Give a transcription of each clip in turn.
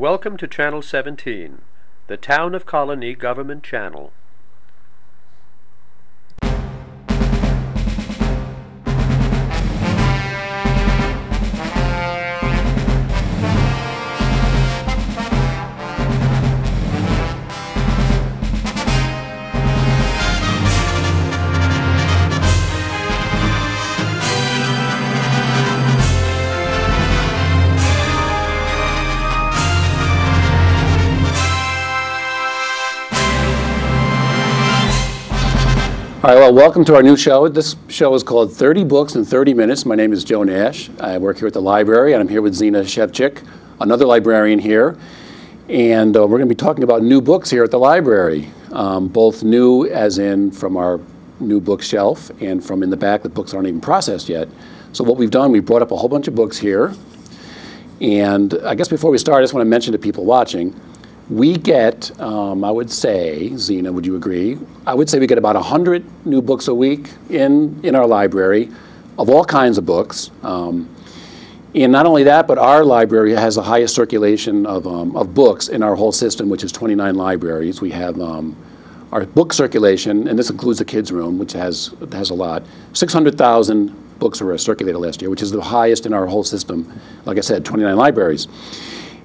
Welcome to Channel 17, the Town of Colonie Government Channel. All right, well, welcome to our new show. This show is called 30 Books in 30 Minutes. My name is Joe Nash. I work here at the library, and I'm here with Zina Shevchik, another librarian here. And we're going to be talking about new books here at the library, both new as in from our new bookshelf and from in the back. The books aren't even processed yet. So what we've done, we brought up a whole bunch of books here. And I guess before we start, I just want to mention to people watching, we get, I would say, Zina, would you agree? I would say we get about 100 new books a week in our library of all kinds of books. And not only that, but our library has the highest circulation of books in our whole system, which is 29 libraries. We have our book circulation, and this includes the kids' room, which has a lot. 600,000 books were circulated last year, which is the highest in our whole system. Like I said, 29 libraries.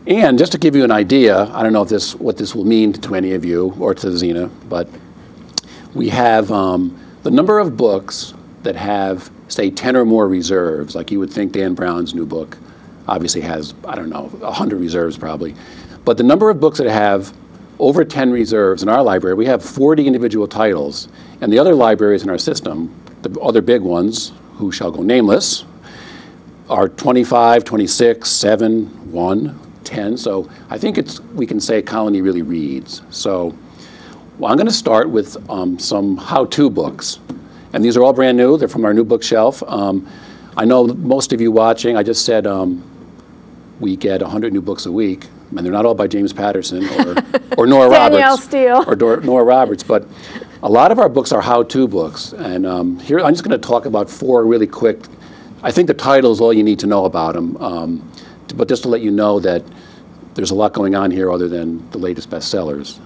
And just to give you an idea, I don't know if what this will mean to any of you or to Zina, but we have the number of books that have, say, 10 or more reserves. Like you would think Dan Brown's new book obviously has, I don't know, 100 reserves probably. But the number of books that have over 10 reserves in our library, we have 40 individual titles. And the other libraries in our system, the other big ones, who shall go nameless, are 25, 26, 7, 1. 10, so I think we can say Colonie really reads. So well, I'm going to start with some how-to books, and these are all brand new. They're from our new bookshelf. I know most of you watching, I just said we get 100 new books a week, and they're not all by James Patterson or Nora Roberts. Steele. Or Nora Roberts, but a lot of our books are how-to books, and here I'm just going to talk about 4 really quick. I think the title is all you need to know about them. But just to let you know that there's a lot going on here other than the latest bestsellers.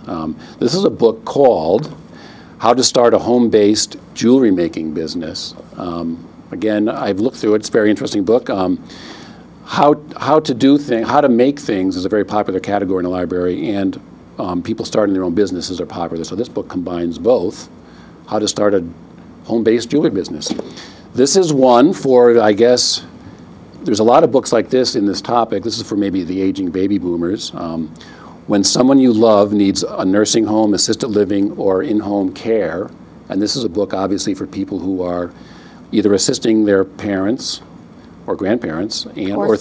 This is a book called How to Start a Home-Based Jewelry Making Business. Again, I've looked through it. It's a very interesting book. How to make things is a very popular category in the library, and people starting their own businesses are popular. So this book combines both. How to start a home-based jewelry business. This is one for, I guess, there's a lot of books like this in this topic. This is for maybe the aging baby boomers. When someone you love needs a nursing home, assisted living, or in-home care, and this is a book obviously for people who are either assisting their parents or grandparents or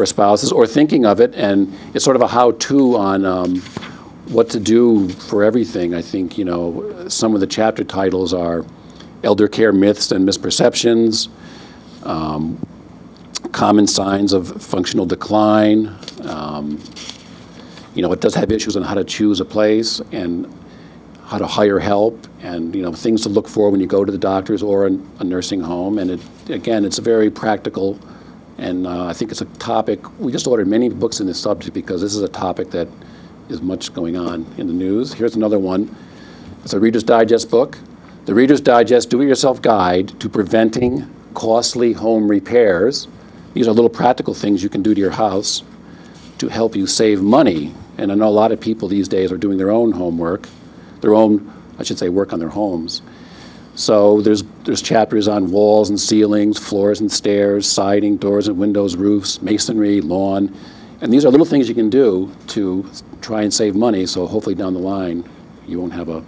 spouses or thinking of it, and it's sort of a how-to on what to do for everything. I think some of the chapter titles are Elder Care Myths and Misperceptions, Common Signs of Functional Decline. It does have issues on how to choose a place and how to hire help, and things to look for when you go to the doctors or a nursing home. And it's a very practical, and I think it's a topic. We just ordered many books in this subject because this is a topic that is much going on in the news. Here's another one. It's a Reader's Digest book. The Reader's Digest Do-It-Yourself Guide to Preventing Costly Home Repairs. These are little practical things you can do to your house to help you save money. And I know a lot of people these days are doing their own homework, work on their homes. So there's chapters on walls and ceilings, floors and stairs, siding, doors and windows, roofs, masonry, lawn. And these are little things you can do to try and save money, so hopefully down the line you won't have a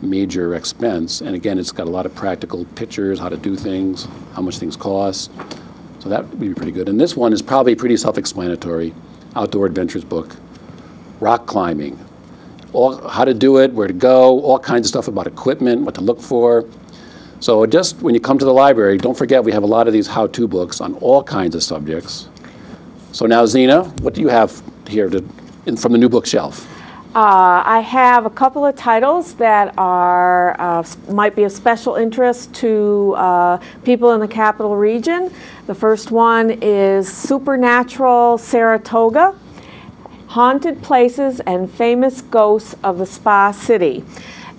major expense. And again, it's got a lot of practical pictures, how to do things, how much things cost. So that would be pretty good. And this one is probably pretty self-explanatory. Outdoor adventures book. Rock climbing. How to do it, where to go, all kinds of stuff about equipment, what to look for. So just when you come to the library, don't forget we have a lot of these how-to books on all kinds of subjects. So now, Zina, what do you have here from the new bookshelf? I have a couple of titles that are might be of special interest to people in the capital region. The first one is Supernatural Saratoga. Haunted Places and Famous Ghosts of the Spa City.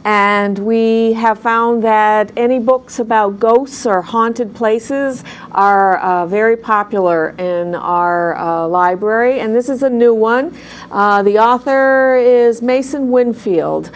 And we have found that any books about ghosts or haunted places are very popular in our library, and this is a new one. The author is Mason Winfield.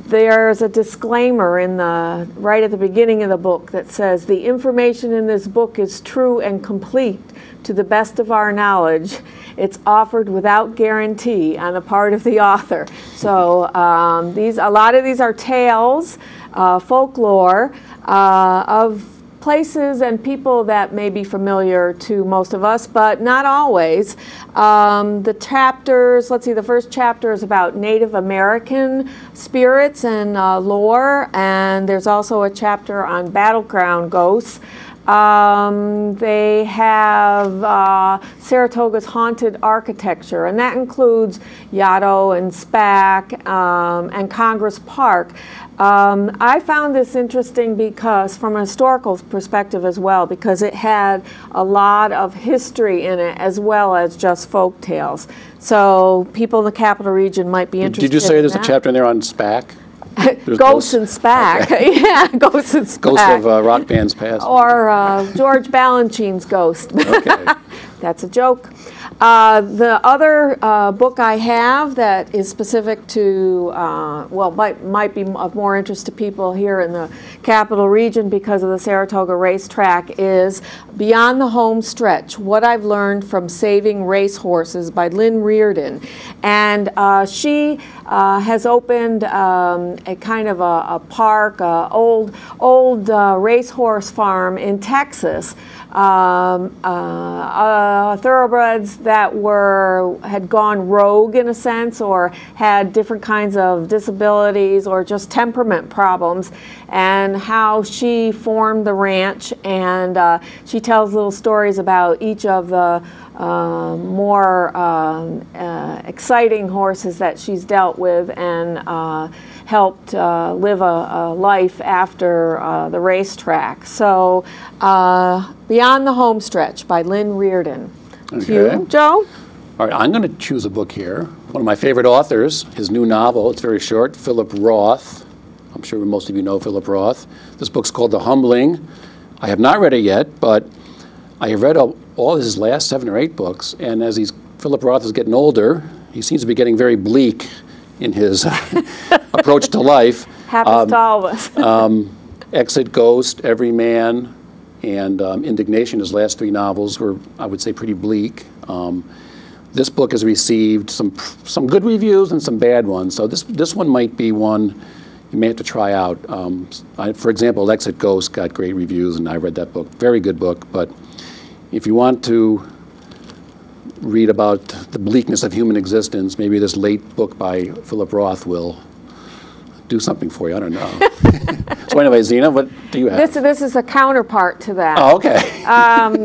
There's a disclaimer right at the beginning of the book that says, "The information in this book is true and complete to the best of our knowledge. It's offered without guarantee on the part of the author." So a lot of these are tales, folklore of places and people that may be familiar to most of us, but not always. The chapters, let's see, the first chapter is about Native American spirits and lore, and there's also a chapter on battleground ghosts. They have Saratoga's haunted architecture, and that includes Yaddo and SPAC and Congress Park. I found this interesting because, from a historical perspective as well, because it had a lot of history in it as well as just folk tales. So people in the Capital Region might be interested in that. Did you say there's a chapter in there on SPAC? Ghosts and SPAC. Okay. Yeah, Ghosts and SPAC. Ghost of rock bands past. Or George Balanchine's ghost. Okay. That's a joke. The other book I have that is specific to, well, might be of more interest to people here in the Capital Region because of the Saratoga racetrack is Beyond the Home Stretch, What I've Learned from Saving Racehorses by Lynn Reardon. And she has opened a kind of a park, old racehorse farm in Texas. Thoroughbreds that had gone rogue in a sense, or had different kinds of disabilities or just temperament problems, and how she formed the ranch. And she tells little stories about each of the more exciting horses that she's dealt with and helped live a life after the racetrack. So Beyond the Home Stretch by Lynn Reardon. Okay. You, Joe? All right, I'm going to choose a book here. One of my favorite authors, his new novel, it's very short, Philip Roth. I'm sure most of you know Philip Roth. This book's called The Humbling. I have not read it yet, but I have read all his last 7 or 8 books, and as Philip Roth is getting older, he seems to be getting very bleak in his approach to life. Happens to all of us. Exit, Ghost, Everyman, and Indignation, his last 3 novels were, I would say, pretty bleak. This book has received some good reviews and some bad ones, so this one might be one you may have to try out. For example, Exit Ghost got great reviews, and I read that book. Very good book, but if you want to read about the bleakness of human existence, maybe this late book by Philip Roth will do something for you. I don't know. So anyway, Zina, what do you have? This is a counterpart to that. Oh, okay.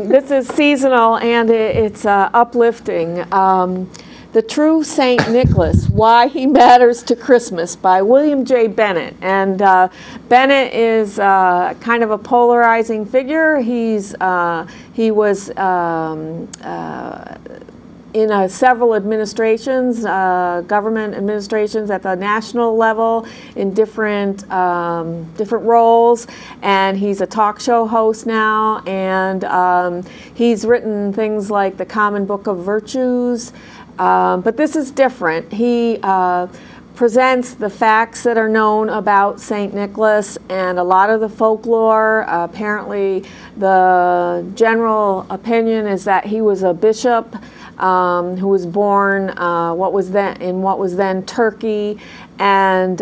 This is seasonal, and it's uplifting. The True St. Nicholas, Why He Matters to Christmas by William J. Bennett. And Bennett is kind of a polarizing figure. He was in several administrations, government administrations at the national level in different roles, and he's a talk show host now, and he's written things like The Common Book of Virtues, but this is different. He presents the facts that are known about St. Nicholas and a lot of the folklore. Apparently, the general opinion is that he was a bishop who was born in what was then Turkey, and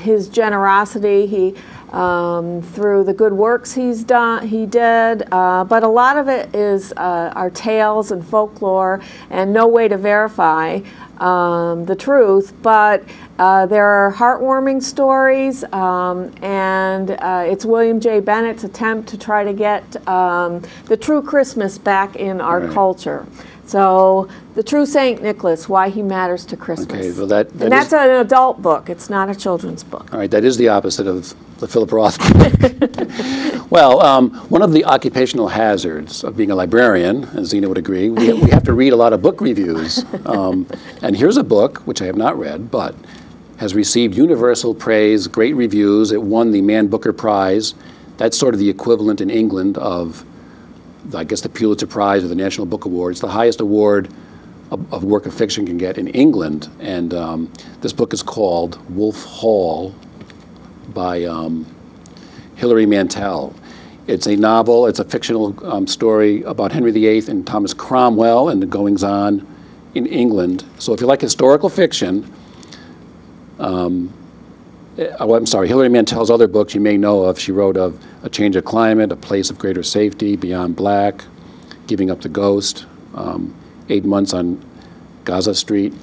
his generosity, through the good works he did, but a lot of it are tales and folklore, and no way to verify the truth, but there are heartwarming stories, and it's William J. Bennett's attempt to try to get the true Christmas back in our culture. So, The True Saint Nicholas, Why He Matters to Christmas. Okay, well and that's an adult book. It's not a children's book. All right, that is the opposite of the Philip Roth book. Well, one of the occupational hazards of being a librarian, and Zina would agree, we have to read a lot of book reviews. And here's a book, which I have not read, but has received universal praise, great reviews. It won the Man Booker Prize. That's sort of the equivalent in England of, I guess, the Pulitzer Prize or the National Book Award. It's the highest award of work of fiction can get in England. And this book is called Wolf Hall by Hilary Mantel. It's a novel, it's a fictional story about Henry VIII and Thomas Cromwell and the goings-on in England. So if you like historical fiction, I'm sorry, Hilary Mantel's other books you may know of. She wrote of A Change of Climate, A Place of Greater Safety, Beyond Black, Giving Up the Ghost, 8 Months on Gaza Street.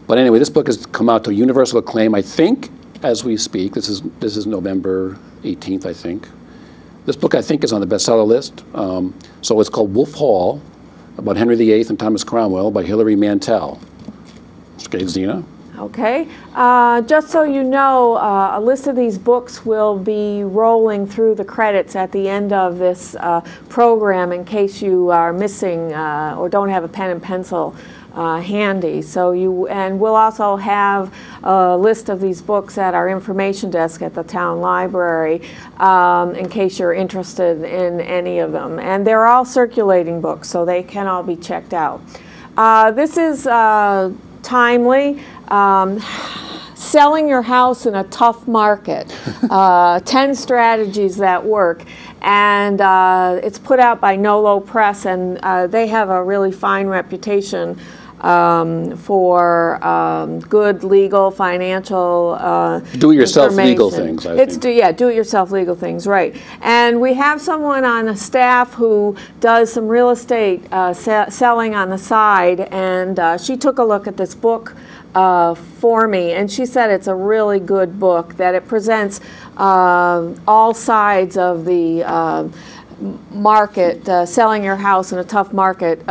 But anyway, this book has come out to universal acclaim, I think, as we speak. This is November 18th, I think. This book, I think, is on the bestseller list. So it's called Wolf Hall, about Henry VIII and Thomas Cromwell by Hilary Mantel. Okay, Zina? Okay. Just so you know, a list of these books will be rolling through the credits at the end of this program in case you are missing or don't have a pen and pencil handy. And we'll also have a list of these books at our information desk at the town library in case you're interested in any of them. And they're all circulating books, so they can all be checked out. This is timely. Selling your house in a tough market, 10 strategies that work. And it's put out by Nolo Press, and they have a really fine reputation for good legal, financial do-it-yourself legal things, I think. Do-it-yourself legal things, right. And we have someone on the staff who does some real estate selling on the side, and she took a look at this book for me, and she said it's a really good book, that it presents all sides of the market, selling your house in a tough market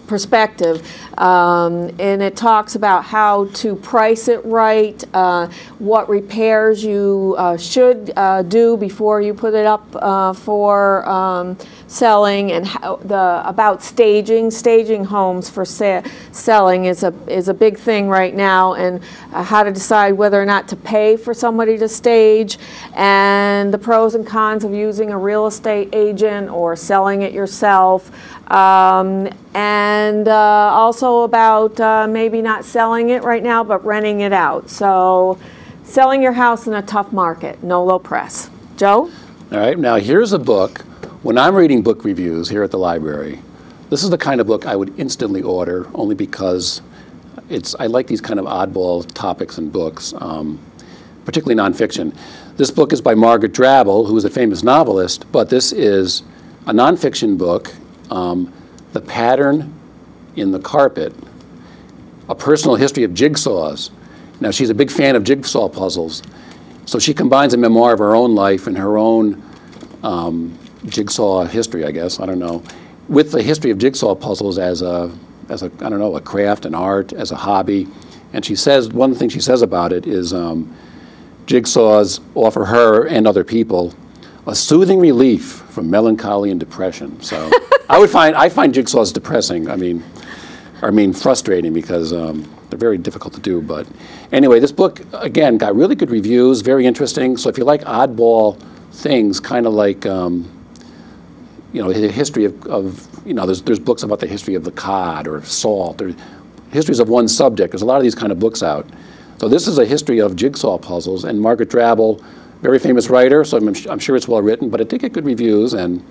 perspective, and it talks about how to price it right, what repairs you should do before you put it up for selling, and about staging homes for selling is a big thing right now, and how to decide whether or not to pay for somebody to stage, and the pros and cons of using a real estate agent or selling it yourself. And also about maybe not selling it right now, but renting it out. So, selling your house in a tough market, Nolo Press. Joe? All right, now here's a book. When I'm reading book reviews here at the library, this is the kind of book I would instantly order, only because I like these kind of oddball topics and books, particularly nonfiction. This book is by Margaret Drabble, who is a famous novelist, but this is a nonfiction book. The Pattern in the Carpet, A Personal History of Jigsaws. Now, she's a big fan of jigsaw puzzles, so she combines a memoir of her own life and her own jigsaw history, I guess, I don't know, with the history of jigsaw puzzles as a I don't know, a craft, an art, as a hobby. And she says, one thing she says about it is jigsaws offer her and other people a soothing relief from melancholy and depression. So I find jigsaws depressing. I mean frustrating, because they're very difficult to do. But anyway, this book, again, got really good reviews, very interesting. So if you like oddball things, kind of like, the history of there's books about the history of the cod or salt, or histories of one subject. There's a lot of these kind of books out. So this is a history of jigsaw puzzles, and Margaret Drabble, very famous writer, so I'm sure it's well written, but it did get good reviews, and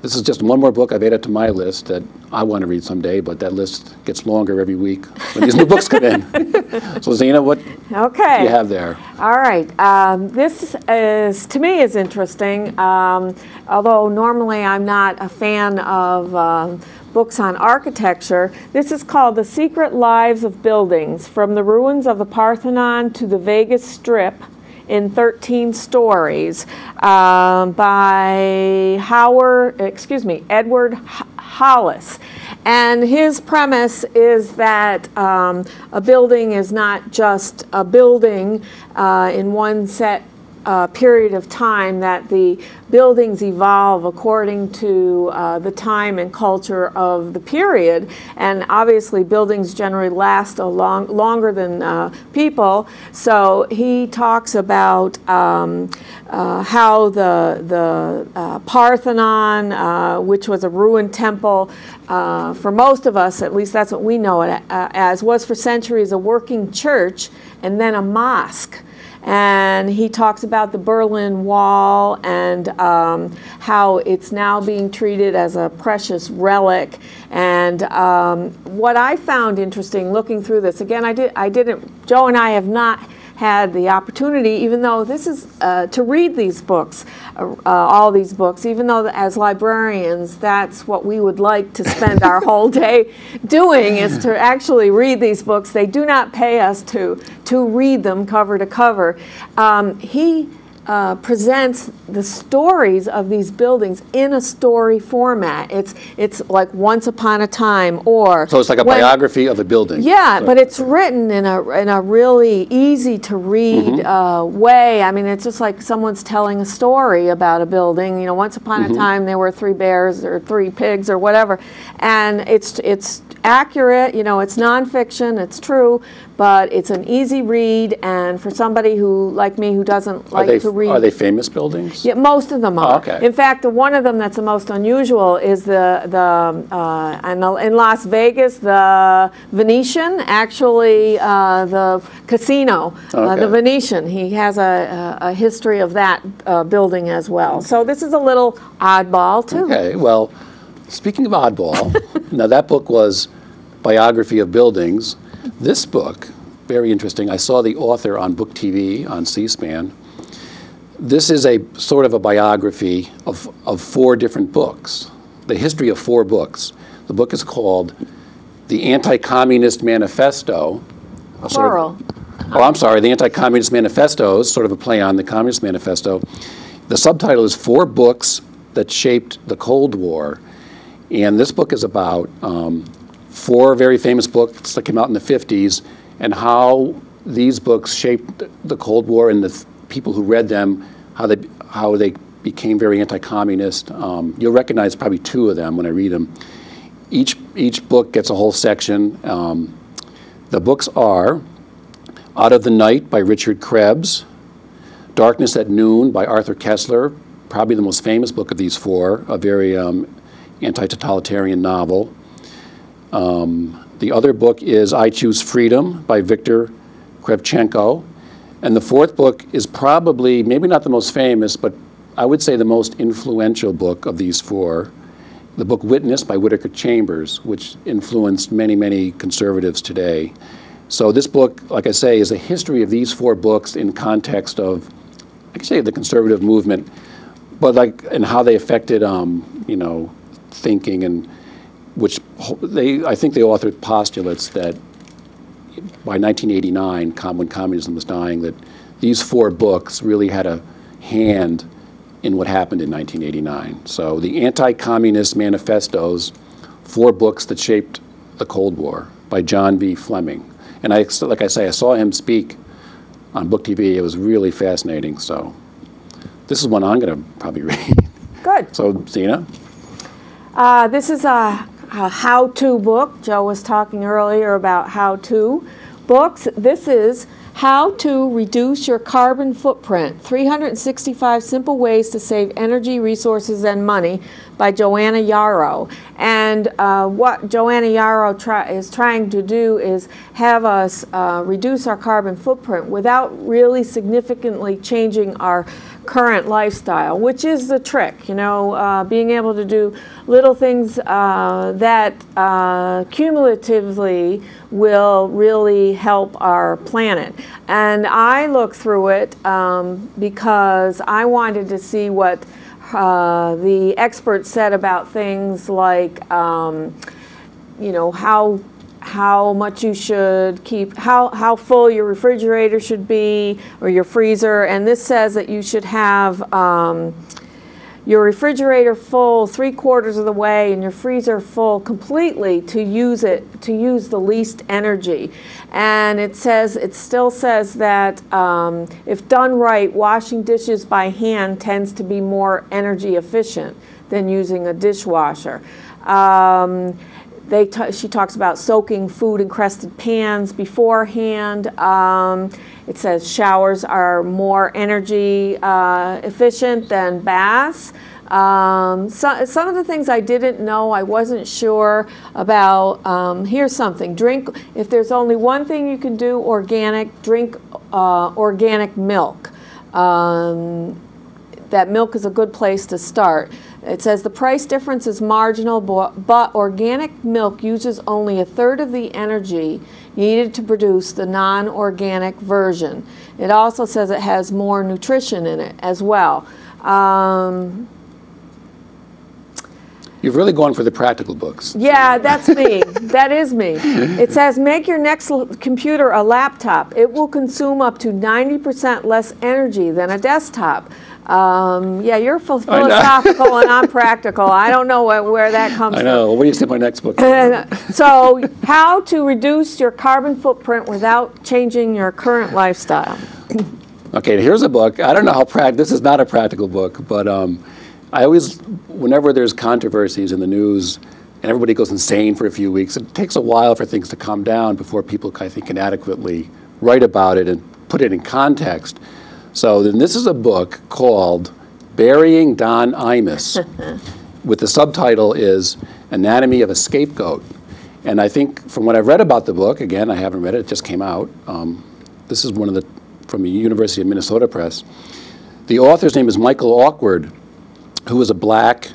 this is just one more book I've added to my list that I want to read someday, but that list gets longer every week when these new books come in. So Zina, what do you have there? All right. This is, to me, is interesting, although normally I'm not a fan of books on architecture. This is called The Secret Lives of Buildings, From the Ruins of the Parthenon to the Vegas Strip in 13 Stories, by Edward Hollis. And his premise is that a building is not just a building in one set period of time, that the buildings evolve according to the time and culture of the period. And obviously buildings generally last longer than people. So he talks about how the Parthenon, which was a ruined temple, for most of us, at least that's what we know it as, was for centuries a working church and then a mosque. And he talks about the Berlin Wall and how it's now being treated as a precious relic. And what I found interesting looking through this, again, Joe and I have not had the opportunity, even though this is to read these books, all these books, even though as librarians that's what we would like to spend our whole day doing, is to actually read these books. They do not pay us to read them cover to cover. He presents the stories of these buildings in a story format. It's like Once Upon a Time, or so it's like a biography of a building. Yeah, but it's written in a really easy to read way. I mean, it's just like someone's telling a story about a building. You know, once upon a time there were 3 bears or 3 pigs or whatever, and it's accurate. You know, it's nonfiction. It's true. But it's an easy read, and for somebody who, like me, who doesn't like to read. Are they famous buildings? Yeah, most of them are. Oh, okay. In fact, one of them that's the most unusual is in Las Vegas, the Venetian, actually the casino, the Venetian. He has a history of that building as well. So this is a little oddball, too. Okay, well, speaking of oddball, now that book was Biography of Buildings. This book, very interesting. I saw the author on Book TV on C-SPAN. This is a sort of a biography of 4 different books, the history of 4 books. The book is called The Anti-Communist Manifesto. Plural. I'm sorry, The Anti-Communist Manifesto is sort of a play on the Communist Manifesto. The subtitle is 4 Books That Shaped the Cold War. And this book is about 4 very famous books that came out in the 50s, and how these books shaped the Cold War, and the people who read them, how they became very anti-communist. You'll recognize probably 2 of them when I read them. Each book gets a whole section. The books are Out of the Night by Richard Krebs, Darkness at Noon by Arthur Kessler, probably the most famous book of these 4, a very anti-totalitarian novel. The other book is I Choose Freedom by Viktor Kravchenko. And the 4th book is probably, maybe not the most famous, but I would say the most influential book of these 4. The book Witness by Whittaker Chambers, which influenced many, many conservatives today. So this book, like I say, is a history of these 4 books in context of, I could say, the conservative movement, but and how they affected, you know, thinking, and which I think the author postulates that by 1989, when communism was dying, that these 4 books really had a hand in what happened in 1989. So the Anti-Communist Manifestos, 4 books that shaped the Cold War by John B. Fleming. And like I say, I saw him speak on Book TV. It was really fascinating. So this is one I'm going to probably read. Good. So, Zina? This is a how-to book. Joe was talking earlier about how-to books. This is How to Reduce Your Carbon Footprint, 365 Simple Ways to Save Energy, Resources, and Money by Joanna Yarrow. And what Joanna Yarrow is trying to do is have us reduce our carbon footprint without really significantly changing our current lifestyle, which is the trick, you know, being able to do little things that cumulatively will really help our planet. And I looked through it because I wanted to see what the experts said about things like, you know, how much you should keep, how full your refrigerator should be, or your freezer. And this says that you should have, your refrigerator full 3/4 of the way and your freezer full completely to use the least energy. And it still says that if done right, washing dishes by hand tends to be more energy efficient than using a dishwasher. She talks about soaking food-encrusted pans beforehand. It says showers are more energy efficient than baths. Some of the things I didn't know, I wasn't sure about. Here's something. If there's only one thing you can do organic, drink organic milk. That milk is a good place to start. It says the price difference is marginal, but organic milk uses only 1/3 of the energy needed to produce the non-organic version. It also says it has more nutrition in it as well. You've really gone for the practical books. Yeah, that's me. That is me. It says, make your next computer a laptop. It will consume up to 90% less energy than a desktop. Yeah, you're philosophical and I'm practical. I don't know where that comes from. I know. What do you say my next book? So, how to reduce your carbon footprint without changing your current lifestyle. Okay, here's a book. I don't know how this is not a practical book, but I always, whenever there's controversies in the news and everybody goes insane for a few weeks, it takes a while for things to calm down before people, I think, can adequately write about it and put it in context. So then this is a book called Burying Don Imus, with the subtitle is Anatomy of a Scapegoat. And I think from what I've read about the book, again, I haven't read it, it just came out. This is from the University of Minnesota Press. The author's name is Michael Awkward, who is a black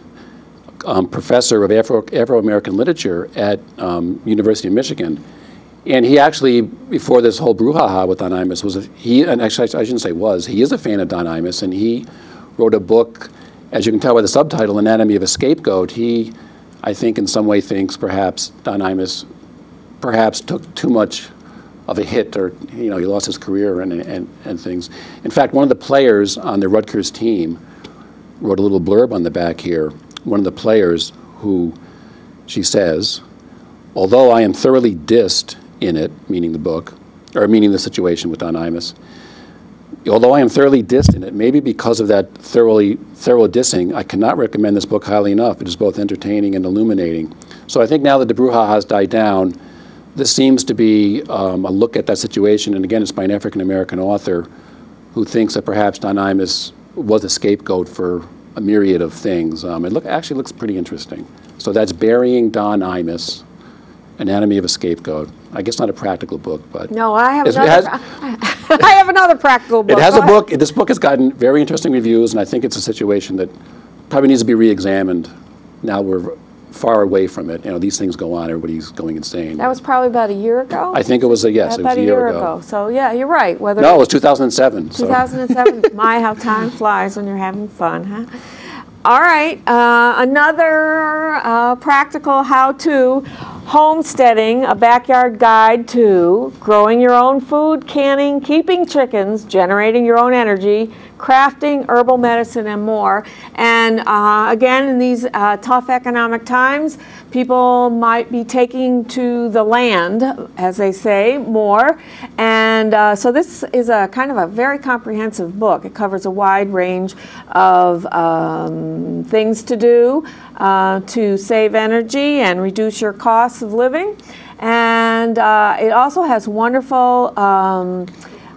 professor of Afro-American literature at University of Michigan. And he actually, before this whole brouhaha with Don Imus, and actually I shouldn't say he is a fan of Don Imus, and he wrote a book, as you can tell by the subtitle, Anatomy of a Scapegoat. He, I think, in some way thinks perhaps Don Imus perhaps took too much of a hit, or he lost his career and things. In fact, one of the players on the Rutgers team wrote a little blurb on the back here. One of the players who, she says, although I am thoroughly dissed in it, meaning the book, or meaning the situation with Don Imus, although I am thoroughly dissed in it, maybe because of that thorough dissing, I cannot recommend this book highly enough. It is both entertaining and illuminating. So I think now that the brouhaha has died down, this seems to be a look at that situation, and again, it's by an African-American author who thinks that perhaps Don Imus was a scapegoat for a myriad of things. It actually looks pretty interesting. So that's Burying Don Imus, Anatomy of a Scapegoat. I guess not a practical book, but no, I have I have another practical book. It has a book. This book has gotten very interesting reviews, and I think it's a situation that probably needs to be re-examined. Now we're far away from it. These things go on. Everybody's going insane. That was probably about a year ago. I think it was yes, it was a year ago. So yeah, you're right. No, it was 2007. 2007. My, how time flies when you're having fun, huh? All right, another practical how-to, homesteading, a backyard guide to growing your own food, canning, keeping chickens, generating your own energy, crafting, herbal medicine, and more. And again, in these tough economic times, people might be taking to the land, as they say, more. And so this is a kind of a very comprehensive book. It covers a wide range of things to do to save energy and reduce your costs of living. And it also has wonderful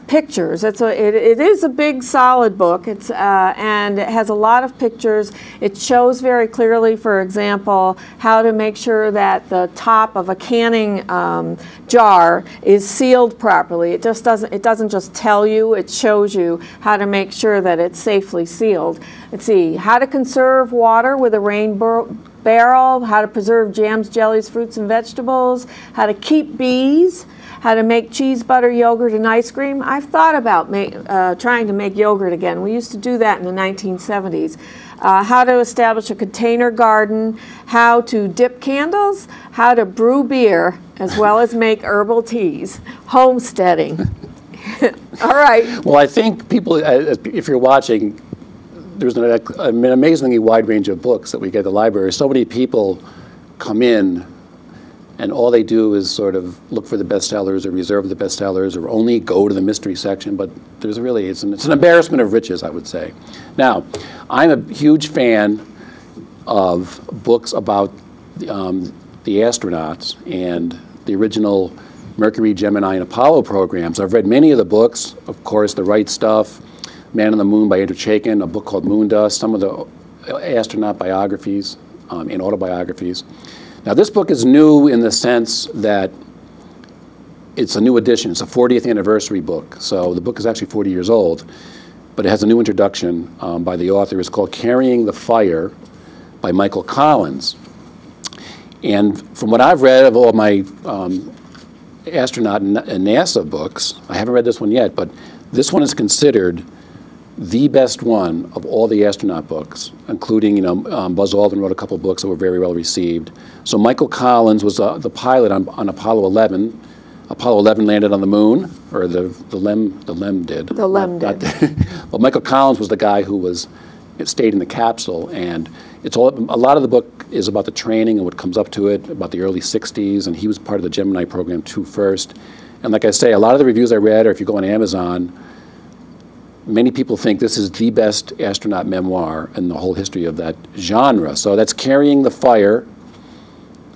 pictures. It is a big, solid book. And it has a lot of pictures. It shows very clearly, for example, how to make sure that the top of a canning jar is sealed properly. It doesn't just tell you. It shows you how to make sure that it's safely sealed. Let's see, how to conserve water with a rain barrel, how to preserve jams, jellies, fruits, and vegetables, how to keep bees, how to make cheese, butter, yogurt, and ice cream. I've thought about trying to make yogurt again. We used to do that in the 1970s. How to establish a container garden, how to dip candles, how to brew beer, as well as make herbal teas. Homesteading. All right. Well, I think people, if you're watching, there's an amazingly wide range of books that we get at the library. So many people come in and all they do is sort of look for the bestsellers or reserve the bestsellers or only go to the mystery section, but there's really, it's an embarrassment of riches, I would say. Now, I'm a huge fan of books about the astronauts and the original Mercury, Gemini, and Apollo programs. I've read many of the books, of course, The Right Stuff, Man on the Moon by Andrew Chaikin, a book called Moondust, some of the astronaut biographies and autobiographies. Now, this book is new in the sense that it's a new edition. It's a 40th anniversary book. So the book is actually 40 years old, but it has a new introduction by the author. It's called Carrying the Fire by Michael Collins. And from what I've read of all my astronaut and NASA books, I haven't read this one yet, but this one is considered the best one of all the astronaut books, including, Buzz Aldrin wrote a couple of books that were very well received. So Michael Collins was the pilot on Apollo 11. Apollo 11 landed on the moon, or the LEM did. The LEM did. Well, Michael Collins was the guy who stayed in the capsule, and a lot of the book is about the training and what comes up to it, about the early 60s, and he was part of the Gemini program too first. And like I say, a lot of the reviews I read, or if you go on Amazon, many people think this is the best astronaut memoir in the whole history of that genre. So that's Carrying the Fire,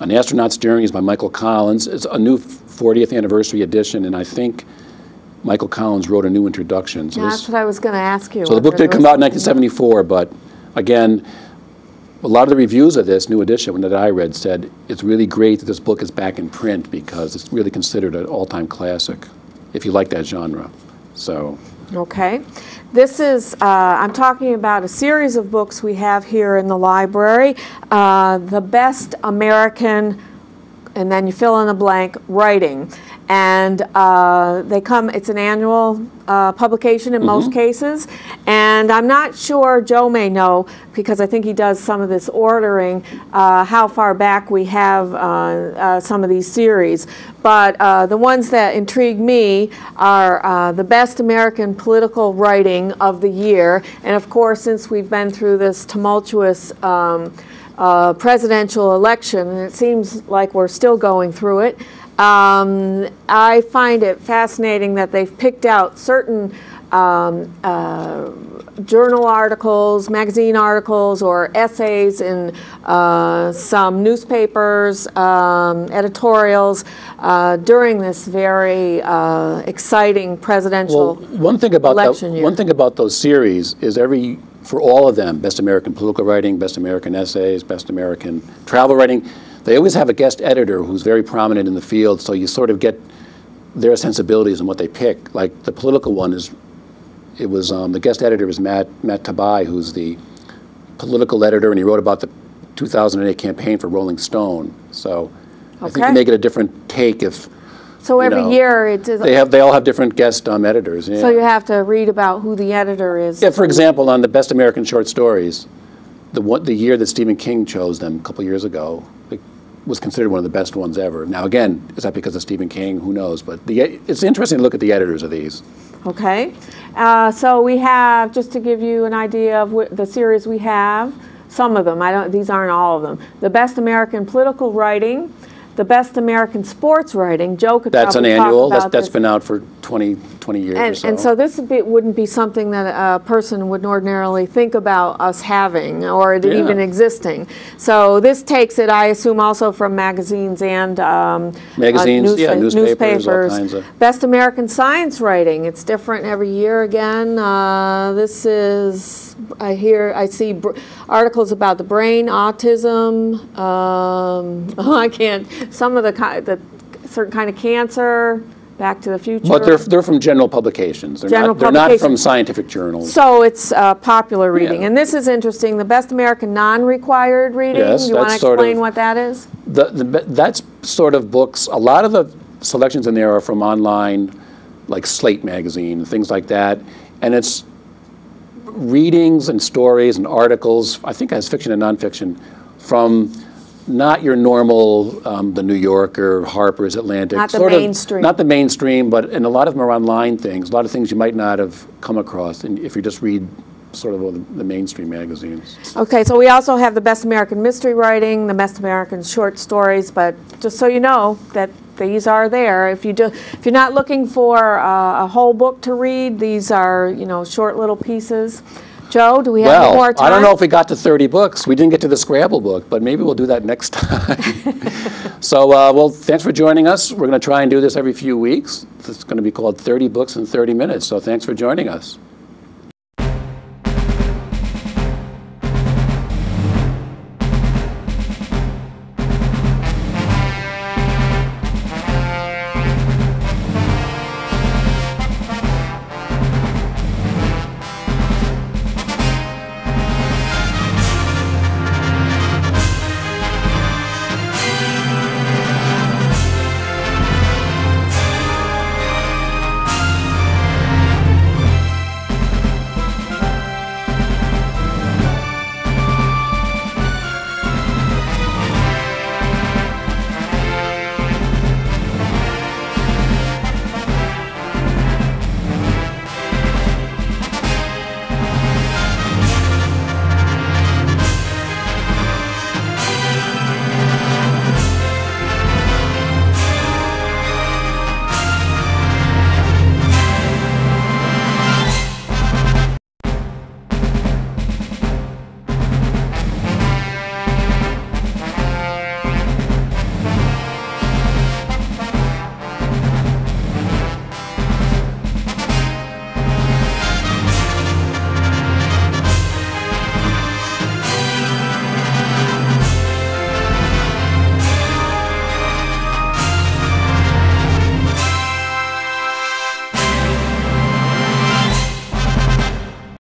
An Astronaut's Journey by Michael Collins. It's a new 40th anniversary edition, and I think Michael Collins wrote a new introduction. So that's what I was going to ask you. So the book did come out in 1974, but again, a lot of the reviews of this new edition that I read said it's really great that this book is back in print because it's really considered an all-time classic, if you like that genre. So. Okay. This is, I'm talking about a series of books we have here in the library, The Best American, and then you fill in the blank, writing. And it's an annual publication in most cases. And I'm not sure, Joe may know, because I think he does some of this ordering, how far back we have some of these series. But the ones that intrigue me are the best American political writing of the year. And of course, since we've been through this tumultuous presidential election, and it seems like we're still going through it, I find it fascinating that they've picked out certain journal articles, magazine articles, or essays in some newspapers, editorials during this very exciting presidential election year. One thing about those series is for all of them, Best American Political Writing, Best American Essays, Best American Travel Writing, they always have a guest editor who's very prominent in the field, so you sort of get their sensibilities and what they pick. Like the political one the guest editor was Matt Tabai, who's the political editor, and he wrote about the 2008 campaign for Rolling Stone. So I think you make it a different take if. So every year it is. They all have different guest editors. Yeah. So you have to read about who the editor is. Yeah, for example, on the Best American Short Stories, the year that Stephen King chose them a couple years ago, it was considered one of the best ones ever. Now again, is that because of Stephen King? Who knows? But it's interesting to look at the editors of these. Okay, so we have, just to give you an idea of the series we have, some of them, these aren't all of them. The Best American Political Writing, the Best American Sports Writing. Joe could That's an probably annual. talk about That's been out for 20 years or so. And so this wouldn't be something that a person would ordinarily think about us having or it even existing. So this takes it, I assume, also from magazines and newspapers, all kinds of. Best American Science Writing. It's different every year again. This is, I see articles about the brain, autism. I can't. Some of the certain kind of cancer. Back to the Future. But they're from general publications. They're not from scientific journals. So it's popular reading. And this is interesting. The Best American Non-Required Reading. Yes, you want to explain what that is? That's sort of books. A lot of the selections in there are from online, like Slate magazine, things like that. And it's readings and stories and articles, I think it has fiction and nonfiction, from not your normal, the New Yorker, Harper's, Atlantic. Not the mainstream. Not the mainstream, and a lot of them are online things, a lot of things you might not have come across if you just read sort of the mainstream magazines. Okay, so we also have the Best American Mystery Writing, the Best American Short Stories, but just so you know that these are there. If you're not looking for a whole book to read, these are, you know, short little pieces. Joe, do we have any more time? I don't know if we got to 30 books. We didn't get to the Scrabble book, but maybe we'll do that next time. So, well, thanks for joining us. We're going to try and do this every few weeks. It's going to be called 30 Books in 30 Minutes, so thanks for joining us.